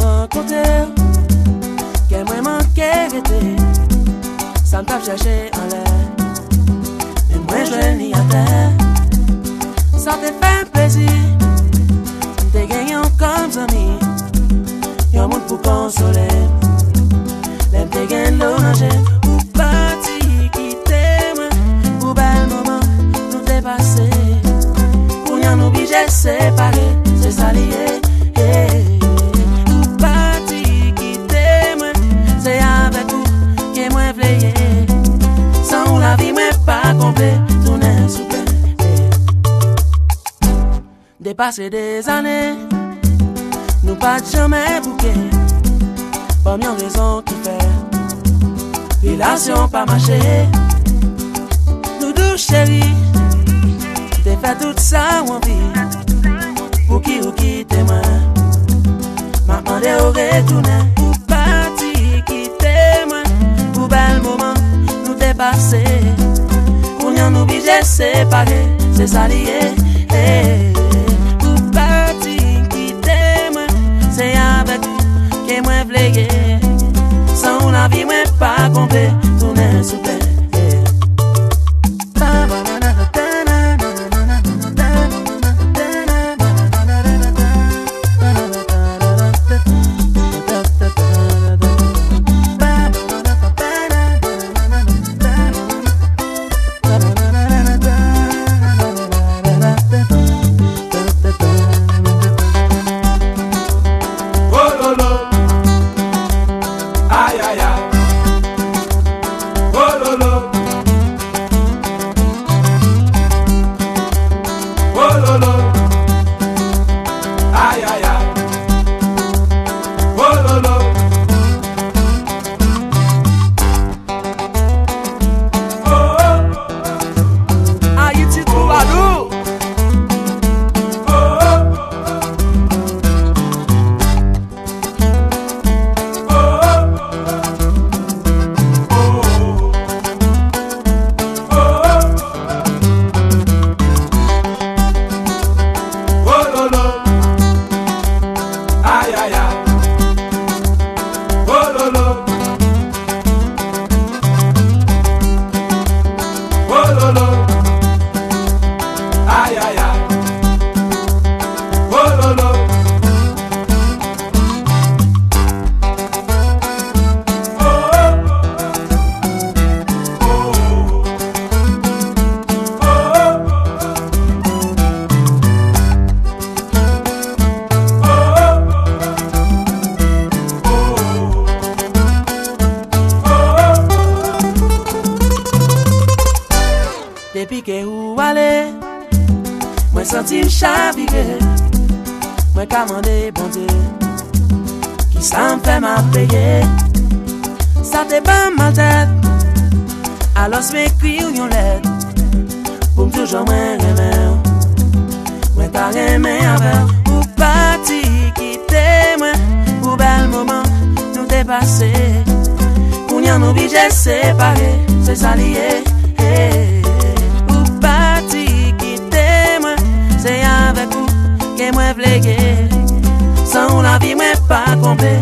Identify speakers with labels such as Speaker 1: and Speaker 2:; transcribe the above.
Speaker 1: rencontré, qu'elle m'a manqué rester. Ça me tape chercher en l'air, mais moi je n'y à terre. Ça te fait plaisir, t'es gagnant comme ami. Y'a un monde pour consoler, l'aime t'es gagné l'oranger. Ou parti quitter moi, pour bel moment nous dépasser. Pour y'en obliger séparer, c'est ça lié. Ou parti quitter moi, c'est avec vous que moi veillé. Sans la vie moi pas complet, tourner sous peine. Dépasser des années, nous pas jamais bouquet. Pas mieux raison qui fait relation pas marché. Nous deux chéris, t'es fait tout ça ou envie. Pour qui ou qui témoin, m'a demandé au retourner. Pour parti quitter moi, pour bel moment nous dépasser. Pour nous obliger séparer, c'est ça lié. Pour parti quitter moi, c'est avec vous que moi v'légué. Sans la vie moi pas complet, tourner sous peine. Depuis que vous allez, moi senti chavirer. Moi commandé bon Dieu, qui ça me fait m'appeler. Ça te pas ma tête, alors je m'écris une lettre. Pour me toujours moi remettre, moi t'as remis avec. Ou parti quitter moi, pour bel moment nous dépasser. Pour n'y en obliger séparer, c'est ça lié. C'est avec vous que moi v'légué. Sans la vie moi pas complet.